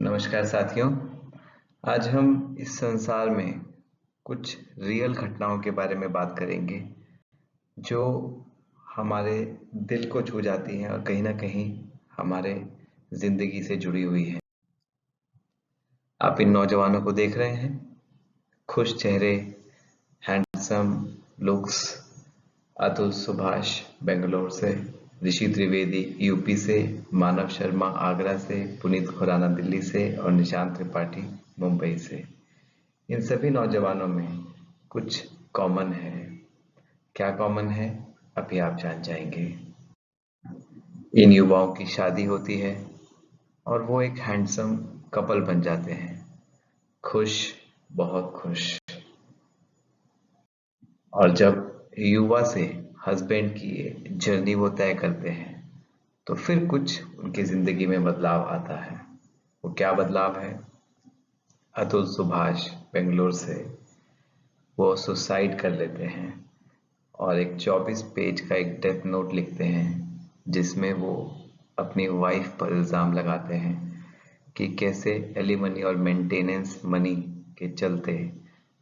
नमस्कार साथियों। आज हम इस संसार में कुछ रियल घटनाओं के बारे में बात करेंगे जो हमारे दिल को छू जाती हैं और कहीं ना कहीं हमारे जिंदगी से जुड़ी हुई है। आप इन नौजवानों को देख रहे हैं, खुश चेहरे, हैंडसम लुक्स। अतुल सुभाष बेंगलोर से, ऋषि त्रिवेदी यूपी से, मानव शर्मा आगरा से, पुनीत खुराना दिल्ली से और निशांत त्रिपाठी मुंबई से। इन सभी नौजवानों में कुछ कॉमन है। क्या कॉमन है, अभी आप जान जाएंगे। इन युवाओं की शादी होती है और वो एक हैंडसम कपल बन जाते हैं, खुश, बहुत खुश। और जब युवा से हस्बैंड की जर्नी वो तय करते हैं तो फिर कुछ उनकी जिंदगी में बदलाव आता है। वो क्या बदलाव है? अतुल सुभाष बेंगलोर से वो सुसाइड कर लेते हैं और एक 24 पेज का एक डेथ नोट लिखते हैं जिसमें वो अपनी वाइफ पर इल्ज़ाम लगाते हैं कि कैसे एलिमनी और मेंटेनेंस मनी के चलते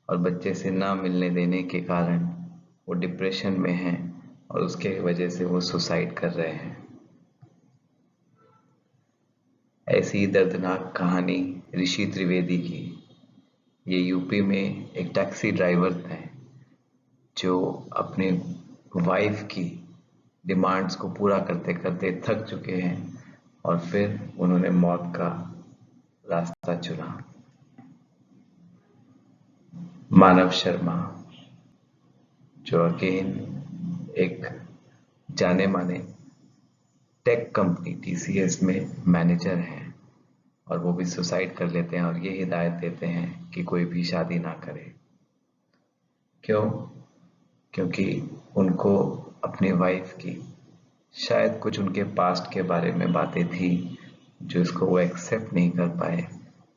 और बच्चे से ना मिलने देने के कारण वो डिप्रेशन में हैं और उसके वजह से वो सुसाइड कर रहे हैं। ऐसी दर्दनाक कहानी ऋषि त्रिवेदी की। ये यूपी में एक टैक्सी ड्राइवर थे जो अपने वाइफ की डिमांड्स को पूरा करते करते थक चुके हैं और फिर उन्होंने मौत का रास्ता चुना। मानव शर्मा जो अगेन एक जाने माने टेक कंपनी टीसीएस में मैनेजर हैं और वो भी सुसाइड कर लेते हैं और ये हिदायत देते हैं कि कोई भी शादी ना करे। क्यों? क्योंकि उनको अपनी वाइफ की शायद कुछ उनके पास्ट के बारे में बातें थी जो इसको वो एक्सेप्ट नहीं कर पाए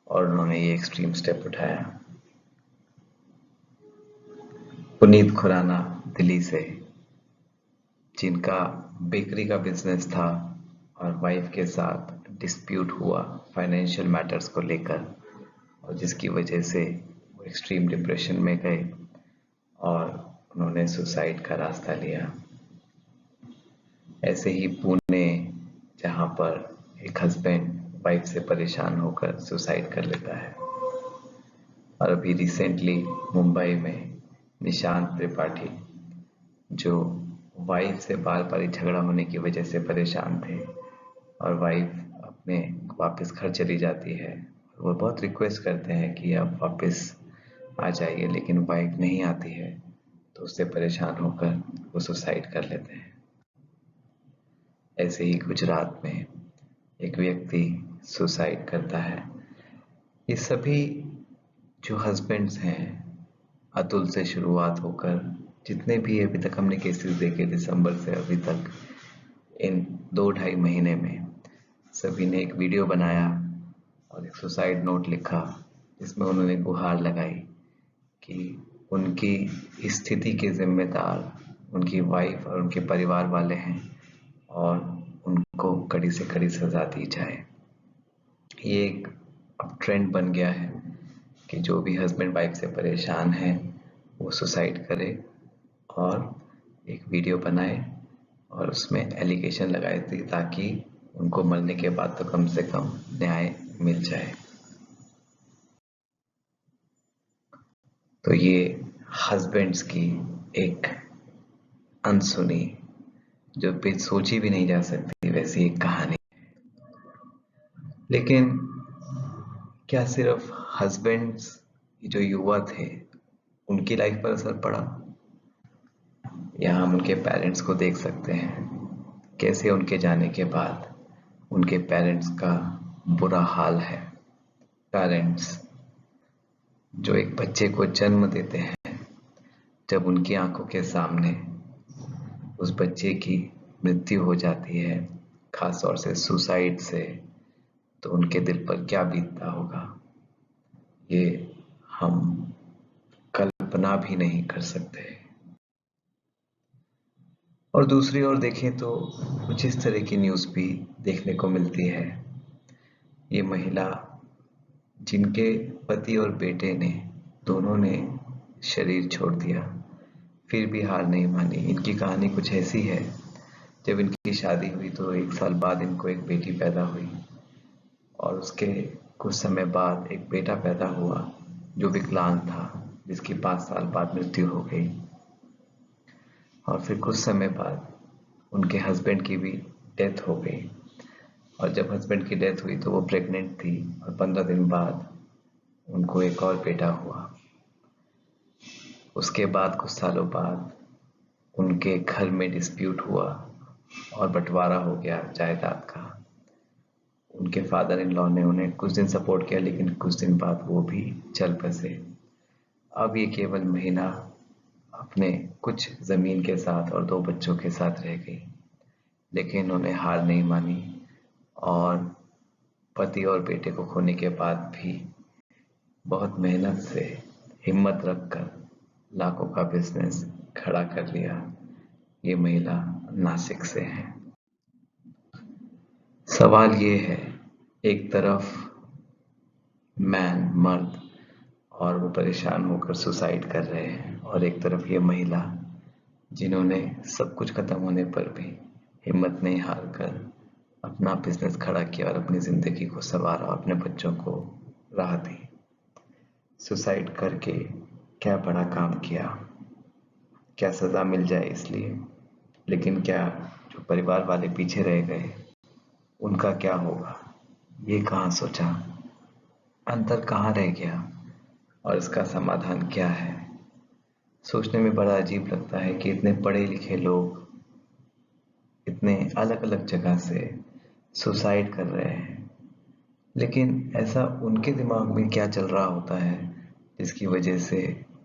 और उन्होंने ये एक्सट्रीम स्टेप उठाया। पुनीत खुराना दिल्ली से, जिनका बेकरी का बिजनेस था और वाइफ के साथ डिस्प्यूट हुआ फाइनेंशियल मैटर्स को लेकर और जिसकी वजह से वो एक्सट्रीम डिप्रेशन में गए और उन्होंने सुसाइड का रास्ता लिया। ऐसे ही पुणे, जहाँ पर एक हस्बैंड वाइफ से परेशान होकर सुसाइड कर लेता है। और अभी रिसेंटली मुंबई में निशांत त्रिपाठी जो वाइफ से बार बार झगड़ा होने की वजह से परेशान थे और वाइफ अपने वापस घर चली जाती है। वो बहुत रिक्वेस्ट करते हैं कि आप वापस आ जाइए, लेकिन वाइफ नहीं आती है तो उससे परेशान होकर वो सुसाइड कर लेते हैं। ऐसे ही गुजरात में एक व्यक्ति सुसाइड करता है। ये सभी जो हस्बैंड्स हैं, अतुल से शुरुआत होकर जितने भी अभी तक हमने केसेस देखे दिसंबर से अभी तक, इन 2-2.5 महीने में सभी ने एक वीडियो बनाया और एक सुसाइड नोट लिखा जिसमें उन्होंने गुहार लगाई कि उनकी स्थिति के जिम्मेदार उनकी वाइफ और उनके परिवार वाले हैं और उनको कड़ी से कड़ी सजा दी जाए। ये एक अब ट्रेंड बन गया है कि जो भी हस्बैंड वाइफ से परेशान है वो सुसाइड करे और एक वीडियो बनाए और उसमें एलिगेशन लगाए ताकि उनको मरने के बाद तो कम से कम न्याय मिल जाए। तो ये हस्बैंड्स की एक अनसुनी, जो भी सोची भी नहीं जा सकती वैसी एक कहानी। लेकिन क्या सिर्फ हस्बैंड्स जो युवा थे उनकी लाइफ पर असर पड़ा? यहाँ हम उनके पेरेंट्स को देख सकते हैं, कैसे उनके जाने के बाद उनके पेरेंट्स का बुरा हाल है। पेरेंट्स जो एक बच्चे को जन्म देते हैं, जब उनकी आंखों के सामने उस बच्चे की मृत्यु हो जाती है, खास तौर से सुसाइड से, तो उनके दिल पर क्या बीतता होगा, ये हम कल्पना भी नहीं कर सकते। और दूसरी ओर देखें तो कुछ इस तरह की न्यूज़ भी देखने को मिलती है। ये महिला जिनके पति और बेटे ने दोनों ने शरीर छोड़ दिया, फिर भी हार नहीं मानी। इनकी कहानी कुछ ऐसी है, जब इनकी शादी हुई तो 1 साल बाद इनको एक बेटी पैदा हुई और उसके कुछ समय बाद एक बेटा पैदा हुआ जो विकलांग था, जिसकी 5 साल बाद मृत्यु हो गई। और फिर कुछ समय बाद उनके हस्बैंड की भी डेथ हो गई। और जब हस्बैंड की डेथ हुई तो वो प्रेग्नेंट थी और 15 दिन बाद उनको एक और बेटा हुआ। उसके बाद कुछ सालों बाद उनके घर में डिस्प्यूट हुआ और बंटवारा हो गया जायदाद का। उनके फादर इन लॉ ने उन्हें कुछ दिन सपोर्ट किया, लेकिन कुछ दिन बाद वो भी चल बसे। अब ये केवल महिला अपने कुछ जमीन के साथ और 2 बच्चों के साथ रह गई, लेकिन उन्होंने हार नहीं मानी और पति और बेटे को खोने के बाद भी बहुत मेहनत से हिम्मत रखकर लाखों का बिजनेस खड़ा कर लिया। ये महिला नासिक से है। सवाल ये है, एक तरफ मर्द और वो परेशान होकर सुसाइड कर रहे हैं, और एक तरफ ये महिला जिन्होंने सब कुछ खत्म होने पर भी हिम्मत नहीं हार कर अपना बिजनेस खड़ा किया और अपनी जिंदगी को संवारा और अपने बच्चों को राह दी। सुसाइड करके क्या बड़ा काम किया, क्या सजा मिल जाए इसलिए, लेकिन क्या जो परिवार वाले पीछे रह गए उनका क्या होगा, ये कहाँ सोचा, अंतर कहाँ रह गया और इसका समाधान क्या है। सोचने में बड़ा अजीब लगता है कि इतने पढ़े लिखे लोग इतने अलग अलग जगह से सुसाइड कर रहे हैं, लेकिन ऐसा उनके दिमाग में क्या चल रहा होता है जिसकी वजह से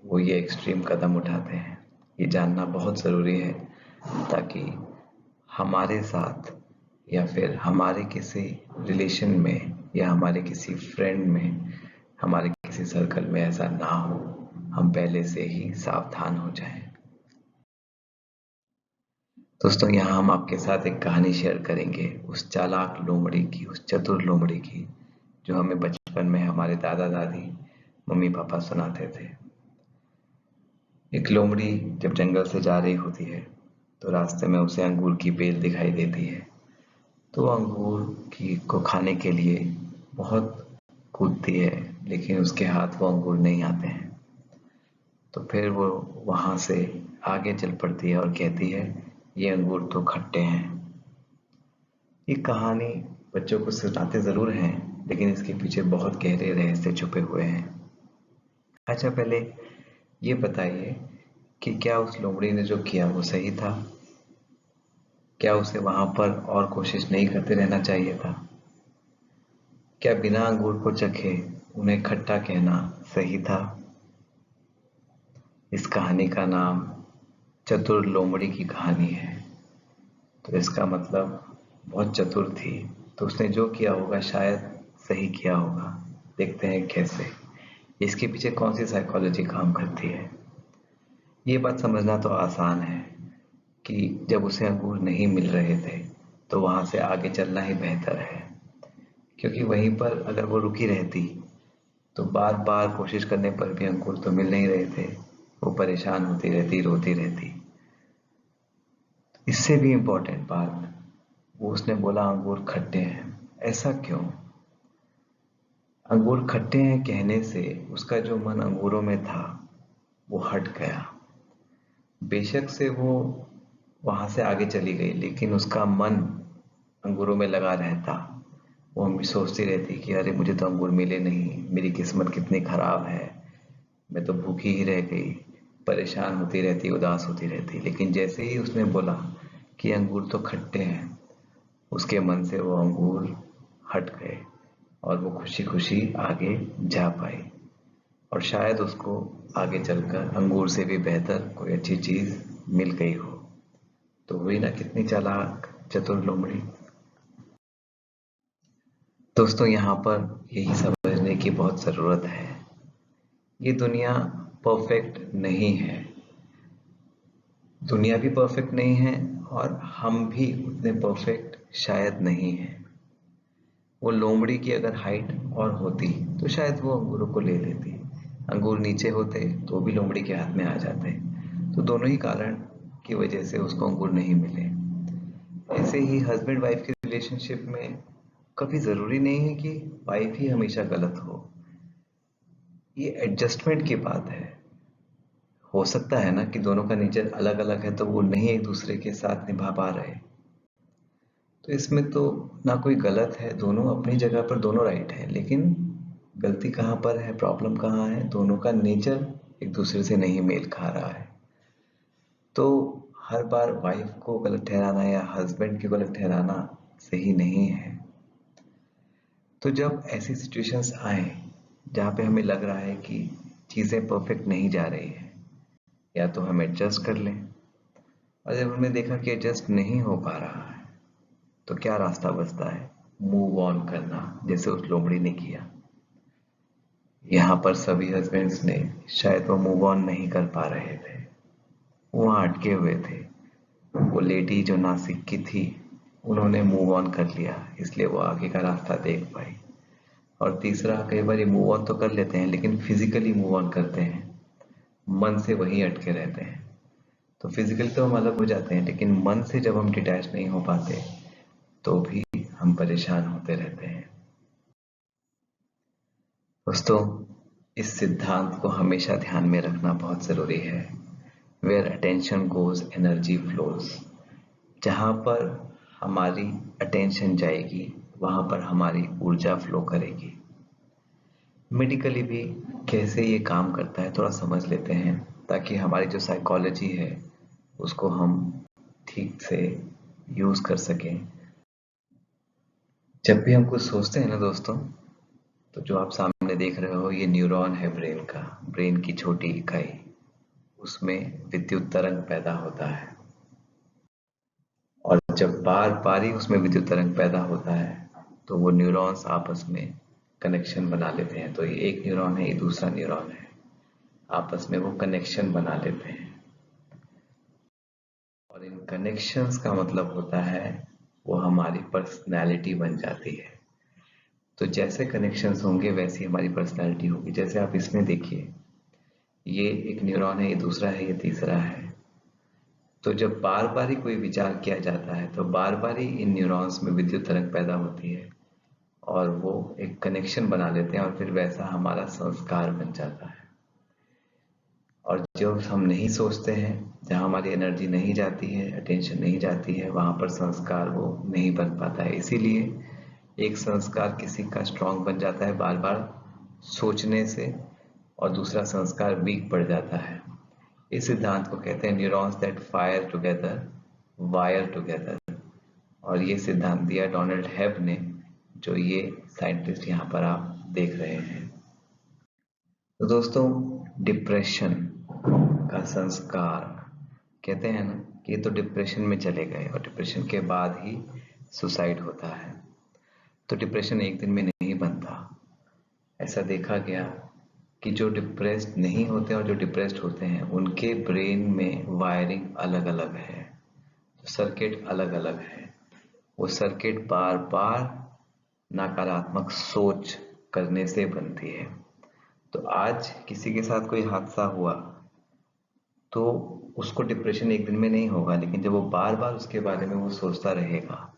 वो ये एक्सट्रीम कदम उठाते हैं। ये जानना बहुत ज़रूरी है, ताकि हमारे साथ या फिर हमारे किसी रिलेशन में या हमारे किसी फ्रेंड में, हमारे किसी सर्कल में ऐसा ना हो, हम पहले से ही सावधान हो जाएं। दोस्तों, यहाँ हम आपके साथ एक कहानी शेयर करेंगे उस चालाक लोमड़ी की, उस चतुर लोमड़ी की, जो हमें बचपन में हमारे दादा दादी मम्मी पापा सुनाते थे। एक लोमड़ी जब जंगल से जा रही होती है तो रास्ते में उसे अंगूर की बेल दिखाई देती है, तो अंगूर की को खाने के लिए बहुत कूदती है, लेकिन उसके हाथ वो अंगूर नहीं आते हैं। तो फिर वो वहाँ से आगे चल पड़ती है और कहती है, ये अंगूर तो खट्टे हैं। ये कहानी बच्चों को सुनाते ज़रूर हैं, लेकिन इसके पीछे बहुत गहरे रहस्य छुपे हुए हैं। अच्छा, पहले ये बताइए कि क्या उस लोमड़ी ने जो किया वो सही था? क्या उसे वहां पर और कोशिश नहीं करते रहना चाहिए था? क्या बिना अंगूर को चखे उन्हें खट्टा कहना सही था? इस कहानी का नाम चतुर लोमड़ी की कहानी है। तो इसका मतलब बहुत चतुर थी, तो उसने जो किया होगा शायद सही किया होगा। देखते हैं कैसे, इसके पीछे कौन सी साइकोलॉजी काम करती है। ये बात समझना तो आसान है कि जब उसे अंगूर नहीं मिल रहे थे तो वहां से आगे चलना ही बेहतर है, क्योंकि वहीं पर अगर वो रुकी रहती तो बार बार कोशिश करने पर भी अंगूर तो मिल नहीं रहे थे, वो परेशान होती रहती, रोती रहती। इससे भी इम्पोर्टेंट बात, वो उसने बोला अंगूर खट्टे हैं। ऐसा क्यों? अंगूर खट्टे हैं कहने से उसका जो मन अंगूरों में था वो हट गया। बेशक से वो वहां से आगे चली गई, लेकिन उसका मन अंगूरों में लगा रहता। वो हमें सोचती रहती कि अरे मुझे तो अंगूर मिले नहीं, मेरी किस्मत कितनी खराब है, मैं तो भूखी ही रह गई। परेशान होती रहती, उदास होती रहती। लेकिन जैसे ही उसने बोला कि अंगूर तो खट्टे हैं, उसके मन से वो अंगूर हट गए और वो खुशी खुशी आगे जा पाई। और शायद उसको आगे चलकर अंगूर से भी बेहतर कोई अच्छी चीज मिल गई हो। तो हुई ना कितनी चालाक चतुर लोमड़ी। दोस्तों, यहाँ पर यही समझने की बहुत ज़रूरत है, ये दुनिया परफेक्ट नहीं है। दुनिया भी परफेक्ट नहीं है और हम भी उतने परफेक्ट शायद नहीं हैं। वो लोमड़ी की अगर हाइट और होती तो शायद वो अंगूरों को ले लेती। अंगूर नीचे होते तो भी लोमड़ी के हाथ में आ जाते। तो दोनों ही कारण की वजह से उसको अंगूर नहीं मिले। ऐसे ही हस्बैंड वाइफ के रिलेशनशिप में कभी जरूरी नहीं है कि वाइफ ही हमेशा गलत हो। ये एडजस्टमेंट की बात है। हो सकता है ना कि दोनों का नेचर अलग अलग है तो वो नहीं एक दूसरे के साथ निभा पा रहे। तो इसमें तो ना कोई गलत है, दोनों अपनी जगह पर दोनों राइट है, लेकिन गलती कहाँ पर है, प्रॉब्लम कहाँ है, दोनों का नेचर एक दूसरे से नहीं मेल खा रहा है। तो हर बार वाइफ को गलत ठहराना या हस्बैंड को गलत ठहराना सही नहीं है। तो जब ऐसी सिचुएशंस आए जहाँ पे हमें लग रहा है कि चीज़ें परफेक्ट नहीं जा रही है, या तो हम एडजस्ट कर लें, और जब हमने देखा कि एडजस्ट नहीं हो पा रहा है तो क्या रास्ता बचता है? मूव ऑन करना, जैसे उस लोमड़ी ने किया। यहाँ पर सभी हस्बैंड्स ने शायद वो मूव ऑन नहीं कर पा रहे थे, वहाँ अटके हुए थे। वो लेडी जो नासिक की थी उन्होंने मूव ऑन कर लिया, इसलिए वो आगे का रास्ता देख पाई। और तीसरा, कई बार मूव ऑन तो कर लेते हैं लेकिन फिजिकली मूव ऑन करते हैं, मन से वहीं अटके रहते हैं। तो फिजिकली तो हम अलग हो जाते हैं, लेकिन मन से जब हम डिटैच नहीं हो पाते तो भी हम परेशान होते रहते हैं। दोस्तों, इस सिद्धांत को हमेशा ध्यान में रखना बहुत ज़रूरी है। Where attention goes energy flows. जहाँ पर हमारी अटेंशन जाएगी वहाँ पर हमारी ऊर्जा फ्लो करेगी। मेडिकली भी कैसे ये काम करता है थोड़ा समझ लेते हैं, ताकि हमारी जो साइकोलॉजी है उसको हम ठीक से यूज़ कर सकें। जब भी हम कुछ सोचते हैं ना दोस्तों, तो जो आप सामने देख रहे हो ये न्यूरॉन है ब्रेन का, ब्रेन की छोटी इकाई, उसमें विद्युत तरंग पैदा होता है। और जब बार बार ही उसमें विद्युत तरंग पैदा होता है तो वो न्यूरॉन्स आपस में कनेक्शन बना लेते हैं। तो ये एक न्यूरॉन है, ये दूसरा न्यूरॉन है, आपस में वो कनेक्शन बना लेते हैं। और इन कनेक्शंस का मतलब होता है वो हमारी पर्सनैलिटी बन जाती है। तो जैसे कनेक्शंस होंगे वैसी हमारी पर्सनैलिटी होगी। जैसे आप इसमें देखिए, ये एक न्यूरॉन है, ये दूसरा है, ये तीसरा है। तो जब बार बार ही कोई विचार किया जाता है तो बार बार ही इन न्यूरॉन्स में विद्युत तरंग पैदा होती है और वो एक कनेक्शन बना लेते हैं और फिर वैसा हमारा संस्कार बन जाता है। और जो हम नहीं सोचते हैं, जहाँ हमारी एनर्जी नहीं जाती है, अटेंशन नहीं जाती है, वहाँ पर संस्कार वो नहीं बन पाता है। इसीलिए एक संस्कार किसी का स्ट्रांग बन जाता है बार बार सोचने से, और दूसरा संस्कार वीक पड़ जाता है। इस सिद्धांत को कहते हैं neurons that fire together wire together. और ये सिद्धांत दिया डोनाल्ड हेब ने, जो ये साइंटिस्ट यहाँ पर आप देख रहे हैं। तो दोस्तों, डिप्रेशन का संस्कार, कहते हैं ना कि ये तो डिप्रेशन में चले गए और डिप्रेशन के बाद ही सुसाइड होता है। तो डिप्रेशन एक दिन में नहीं बनता। ऐसा देखा गया कि जो डिप्रेस्ड नहीं होते और जो डिप्रेस्ड होते हैं उनके ब्रेन में वायरिंग अलग अलग है, सर्किट अलग अलग है। वो सर्किट बार बार नकारात्मक सोच करने से बनती है। तो आज किसी के साथ कोई हादसा हुआ तो उसको डिप्रेशन एक दिन में नहीं होगा, लेकिन जब वो बार बार उसके बारे में वो सोचता रहेगा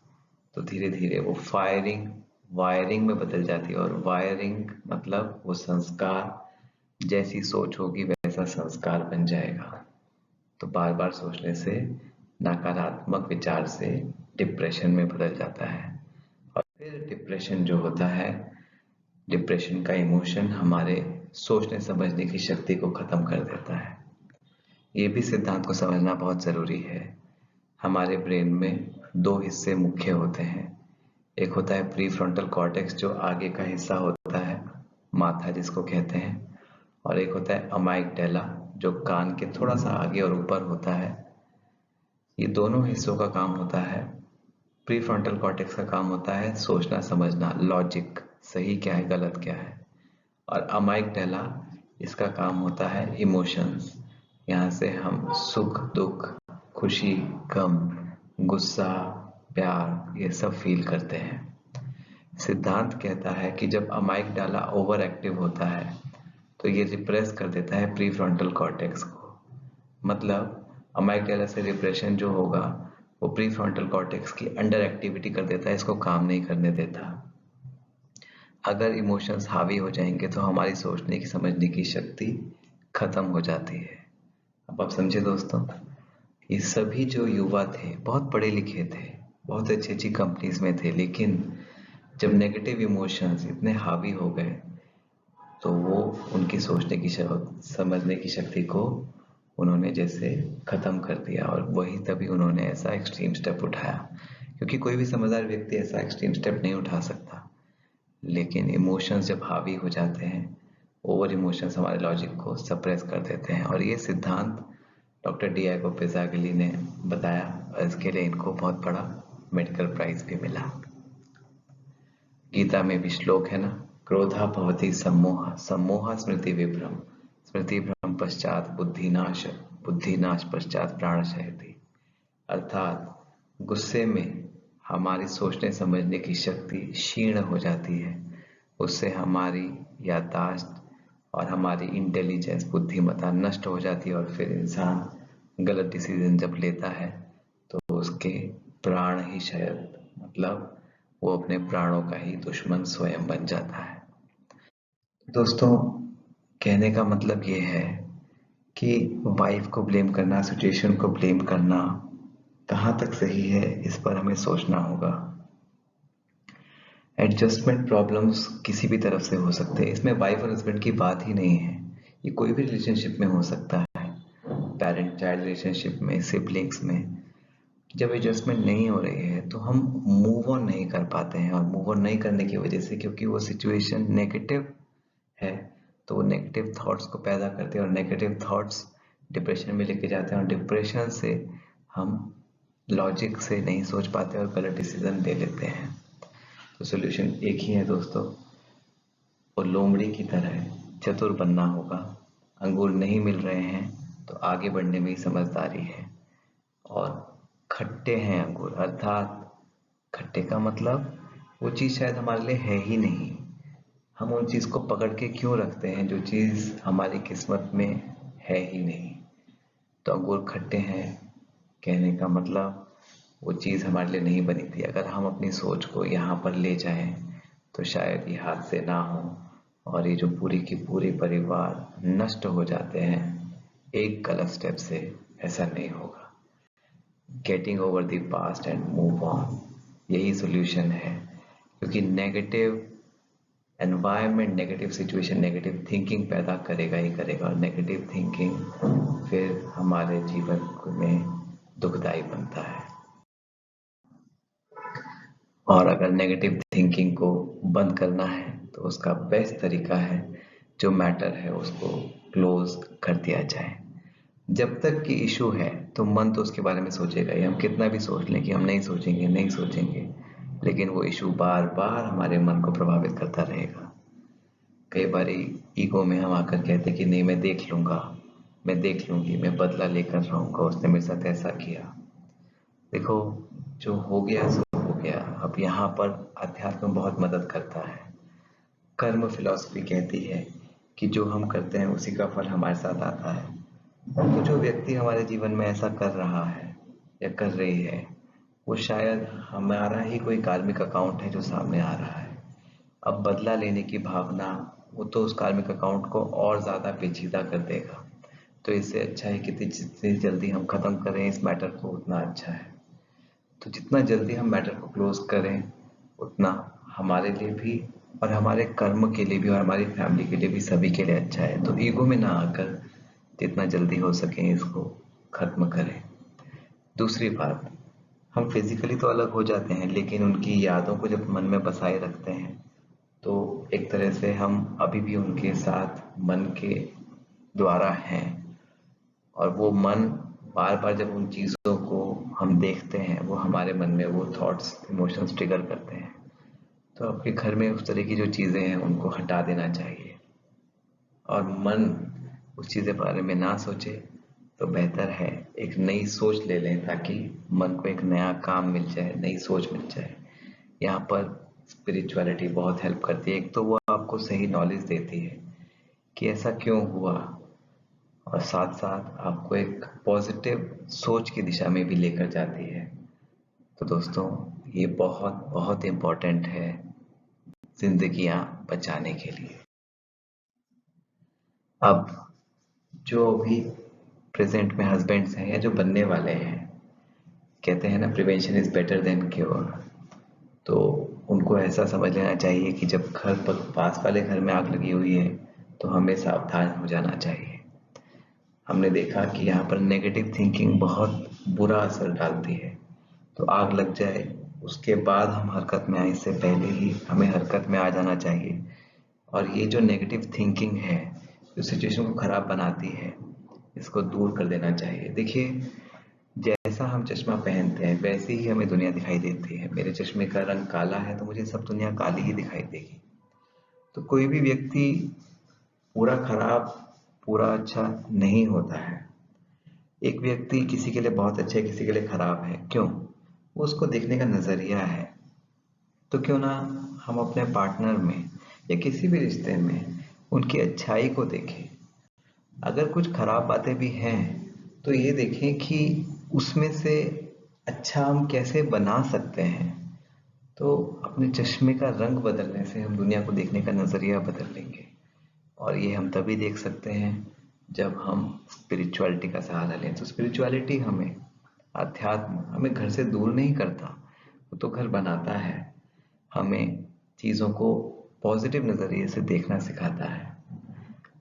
तो धीरे धीरे वो फायरिंग वायरिंग में बदल जाती है। और वायरिंग मतलब वो संस्कार, जैसी सोच होगी वैसा संस्कार बन जाएगा। तो बार बार सोचने से, नकारात्मक विचार से डिप्रेशन में बदल जाता है। और फिर डिप्रेशन जो होता है, डिप्रेशन का इमोशन हमारे सोचने समझने की शक्ति को खत्म कर देता है। ये भी सिद्धांत को समझना बहुत ज़रूरी है। हमारे ब्रेन में दो हिस्से मुख्य होते हैं। एक होता है प्री फ्रंटल कॉर्टेक्स, जो आगे का हिस्सा होता है, माथा जिसको कहते हैं। और एक होता है अमाइगडाला, जो कान के थोड़ा सा आगे और ऊपर होता है। ये दोनों हिस्सों का काम होता है। प्री फ्रंटल कॉर्टेक्स का काम होता है सोचना समझना, लॉजिक, सही क्या है गलत क्या है। और अमाइगडाला, इसका काम होता है इमोशंस। यहाँ से हम सुख दुख, खुशी गम, गुस्सा, प्यार, ये सब फील करते हैं। सिद्धांत कहता है कि जब अमाइगडाला ओवर एक्टिव होता है तो ये रिप्रेस कर देता है प्रीफ्रंटल कॉर्टेक्स को। मतलब अमाइगडाला से रिप्रेशन जो होगा वो प्रीफ्रंटल कॉर्टेक्स की अंडर एक्टिविटी कर देता है, इसको काम नहीं करने देता। अगर इमोशंस हावी हो जाएंगे तो हमारी सोचने की समझने की शक्ति खत्म हो जाती है। अब आप समझे दोस्तों, ये सभी जो युवा थे बहुत पढ़े लिखे थे, बहुत अच्छी अच्छी कंपनीज में थे, लेकिन जब नेगेटिव इमोशंस इतने हावी हो गए तो वो उनकी सोचने की समझने की शक्ति को उन्होंने जैसे खत्म कर दिया। और वही तभी उन्होंने ऐसा एक्सट्रीम स्टेप उठाया, क्योंकि कोई भी समझदार व्यक्ति ऐसा एक्सट्रीम स्टेप नहीं उठा सकता। लेकिन इमोशंस जब हावी हो जाते हैं, ओवर इमोशंस हमारे लॉजिक को सप्रेस कर देते हैं। और ये सिद्धांत डॉक्टर डिएगो पिज़ागली ने बताया और इसके लिए इनको बहुत बड़ा मेडिकल प्राइज भी मिला। गीता में भी श्लोक है ना, क्रोधा भवति सम्मोह, सम्मोह स्मृति विभ्रम, स्मृति भ्रम पश्चात बुद्धिनाश, बुद्धिनाश पश्चात प्राणशयति। अर्थात गुस्से में हमारी सोचने समझने की शक्ति क्षीण हो जाती है, उससे हमारी याददाश्त और हमारी इंटेलिजेंस, बुद्धिमत्ता नष्ट हो जाती है। और फिर इंसान गलत डिसीजन जब लेता है तो उसके प्राण ही शायद, मतलब वो अपने प्राणों का ही दुश्मन स्वयं बन जाता है। दोस्तों, कहने का मतलब ये है कि वाइफ को ब्लेम करना, सिचुएशन को ब्लेम करना कहाँ तक सही है, इस पर हमें सोचना होगा। एडजस्टमेंट प्रॉब्लम्स किसी भी तरफ से हो सकते हैं, इसमें वाइफ और हस्बैंड की बात ही नहीं है, ये कोई भी रिलेशनशिप में हो सकता है, पेरेंट चाइल्ड रिलेशनशिप में, सिबलिंग्स में। जब एडजस्टमेंट नहीं हो रही है तो हम मूव ऑन नहीं कर पाते हैं, और मूव ऑन नहीं करने की वजह से, क्योंकि वो सिचुएशन नेगेटिव है, तो वो नेगेटिव थॉट्स को पैदा करते हैं, और नेगेटिव थॉट्स डिप्रेशन में लेके जाते हैं, और डिप्रेशन से हम लॉजिक से नहीं सोच पाते और गलत डिसीजन ले लेते हैं। तो सोल्यूशन एक ही है दोस्तों, और लोमड़ी की तरह चतुर बनना होगा। अंगूर नहीं मिल रहे हैं तो आगे बढ़ने में ही समझदारी है। और खट्टे हैं अंगूर, अर्थात खट्टे का मतलब वो चीज़ शायद हमारे लिए है ही नहीं, हम उन चीज़ को पकड़ के क्यों रखते हैं जो चीज़ हमारी किस्मत में है ही नहीं। तो अंगूर खट्टे हैं कहने का मतलब वो चीज़ हमारे लिए नहीं बनी थी। अगर हम अपनी सोच को यहाँ पर ले जाएं तो शायद ये हादसे ना हो, और ये जो पूरी की पूरी परिवार नष्ट हो जाते हैं एक गलत स्टेप से, ऐसा नहीं होगा। Getting over the past and move on, यही सोल्यूशन है। क्योंकि negative environment, negative situation negative thinking पैदा करेगा ही करेगा, और नेगेटिव थिंकिंग फिर हमारे जीवन में दुखदायी बनता है। और अगर नेगेटिव थिंकिंग को बंद करना है तो उसका बेस्ट तरीका है, जो मैटर है उसको क्लोज कर दिया जाए। जब तक कि इशू है तो मन तो उसके बारे में सोचेगा ही, हम कितना भी सोच लें कि हम नहीं सोचेंगे नहीं सोचेंगे, लेकिन वो इशू बार बार हमारे मन को प्रभावित करता रहेगा। कई बार ईगो में हम आकर कहते कि नहीं मैं देख लूंगा, मैं देख लूंगी, मैं बदला लेकर रहूंगा, उसने मेरे साथ ऐसा किया। देखो, जो हो गया सो हो गया। अब यहाँ पर अध्यात्म बहुत मदद करता है। कर्म फिलॉसफी कहती है कि जो हम करते हैं उसी का फल हमारे साथ आता है। तो जो व्यक्ति हमारे जीवन में ऐसा कर रहा है या कर रही है, वो शायद हमारा ही कोई कार्मिक अकाउंट है जो सामने आ रहा है। अब बदला लेने की भावना वो तो उस कार्मिक अकाउंट को और ज्यादा पेचीदा कर देगा। तो इससे अच्छा है कि जितनी जल्दी हम खत्म करें इस मैटर को, उतना अच्छा है। तो जितना जल्दी हम मैटर को क्लोज करें उतना हमारे लिए भी, और हमारे कर्म के लिए भी, और हमारी फैमिली के लिए भी, सभी के लिए अच्छा है। तो ईगो में ना आकर जितना जल्दी हो सके इसको खत्म करें। दूसरी बात, हम फिजिकली तो अलग हो जाते हैं, लेकिन उनकी यादों को जब मन में बसाए रखते हैं तो एक तरह से हम अभी भी उनके साथ मन के द्वारा हैं। और वो मन बार बार जब उन चीज़ों को हम देखते हैं, वो हमारे मन में वो थॉट्स, इमोशंस ट्रिगर करते हैं। तो आपके घर में उस तरह की जो चीज़ें हैं उनको हटा देना चाहिए, और मन उस चीज़ के बारे में ना सोचे तो बेहतर है एक नई सोच ले लें, ताकि मन को एक नया काम मिल जाए, नई सोच मिल जाए। यहाँ पर स्पिरिचुअलिटी बहुत हेल्प करती है। एक तो वो आपको सही नॉलेज देती है कि ऐसा क्यों हुआ, और साथ साथ आपको एक पॉजिटिव सोच की दिशा में भी लेकर जाती है। तो दोस्तों, ये बहुत बहुत इम्पोर्टेंट है जिंदगियां बचाने के लिए। अब जो अभी प्रेजेंट में हस्बैंड्स हैं या जो बनने वाले हैं, कहते हैं ना, prevention is better than cure. तो उनको ऐसा समझ लेना चाहिए कि जब पास वाले घर में आग लगी हुई है तो हमें सावधान हो जाना चाहिए। हमने देखा कि यहाँ पर नेगेटिव थिंकिंग बहुत बुरा असर डालती है। तो आग लग जाए उसके बाद हम हरकत में आए, इससे पहले ही हमें हरकत में आ जाना चाहिए। और ये जो नेगेटिव थिंकिंग है, जो सिचुएशन को खराब बनाती है, इसको दूर कर देना चाहिए। देखिए, जैसा हम चश्मा पहनते हैं वैसे ही हमें दुनिया दिखाई देती है। मेरे चश्मे का रंग काला है तो मुझे सब दुनिया काली ही दिखाई देगी। तो कोई भी व्यक्ति पूरा खराब, पूरा अच्छा नहीं होता है। एक व्यक्ति किसी के लिए बहुत अच्छा है, किसी के लिए खराब है। क्यों? वो उसको देखने का नजरिया है। तो क्यों ना हम अपने पार्टनर में या किसी भी रिश्ते में उनकी अच्छाई को देखें। अगर कुछ खराब बातें भी हैं तो ये देखें कि उसमें से अच्छा हम कैसे बना सकते हैं। तो अपने चश्मे का रंग बदलने से हम दुनिया को देखने का नजरिया बदल लेंगे। और ये हम तभी देख सकते हैं जब हम स्पिरिचुअलिटी का सहारा लें। तो स्पिरिचुअलिटी हमें, अध्यात्म हमें घर से दूर नहीं करता, वो तो घर बनाता है। हमें चीज़ों को पॉजिटिव नज़रिए से देखना सिखाता है।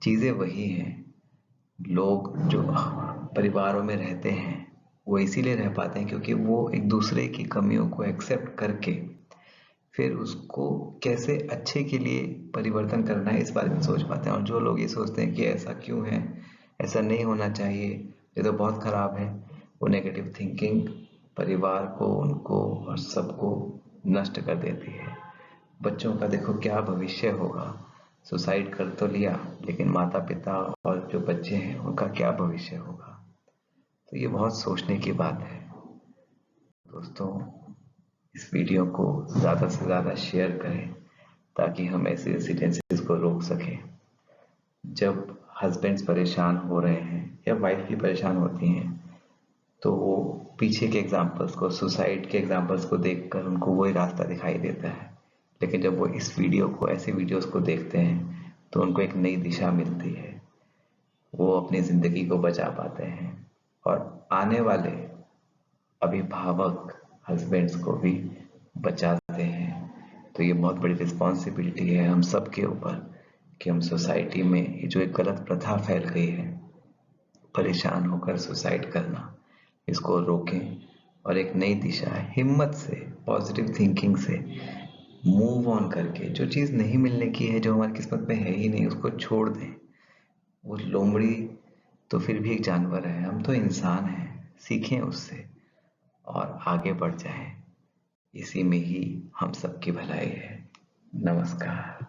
चीज़ें वही हैं। लोग जो परिवारों में रहते हैं वो इसीलिए रह पाते हैं क्योंकि वो एक दूसरे की कमियों को एक्सेप्ट करके फिर उसको कैसे अच्छे के लिए परिवर्तन करना है इस बारे में सोच पाते हैं। और जो लोग ये सोचते हैं कि ऐसा क्यों है, ऐसा नहीं होना चाहिए, ये तो बहुत खराब है, वो नेगेटिव थिंकिंग परिवार को, उनको और सबको नष्ट कर देती है। बच्चों का देखो क्या भविष्य होगा। सुसाइड कर तो लिया, लेकिन माता पिता और जो बच्चे हैं उनका क्या भविष्य होगा। तो ये बहुत सोचने की बात है। दोस्तों, इस वीडियो को ज़्यादा से ज़्यादा शेयर करें ताकि हम ऐसे इंसिडेंसेस को रोक सकें। जब हस्बैंड्स परेशान हो रहे हैं या वाइफ भी परेशान होती हैं तो वो पीछे के एग्जाम्पल्स को, सुसाइड के एग्जाम्पल्स को देखकर उनको वही रास्ता दिखाई देता है। लेकिन जब वो इस वीडियो को, ऐसे वीडियोस को देखते हैं तो उनको एक नई दिशा मिलती है। वो अपनी ज़िंदगी को बचा पाते हैं और आने वाले अभिभावक हस्बैंड्स को भी बचाते हैं। तो ये बहुत बड़ी रिस्पॉन्सिबिलिटी है हम सब के ऊपर कि हम सोसाइटी में ये जो एक गलत प्रथा फैल गई है, परेशान होकर सुसाइड करना, इसको रोकें और एक नई दिशा, हिम्मत से, पॉजिटिव थिंकिंग से मूव ऑन करके, जो चीज़ नहीं मिलने की है, जो हमारी किस्मत में है ही नहीं, उसको छोड़ दें। वो लोमड़ी तो फिर भी एक जानवर है, हम तो इंसान हैं, सीखें उससे और आगे बढ़ जाएं। इसी में ही हम सबकी भलाई है। नमस्कार।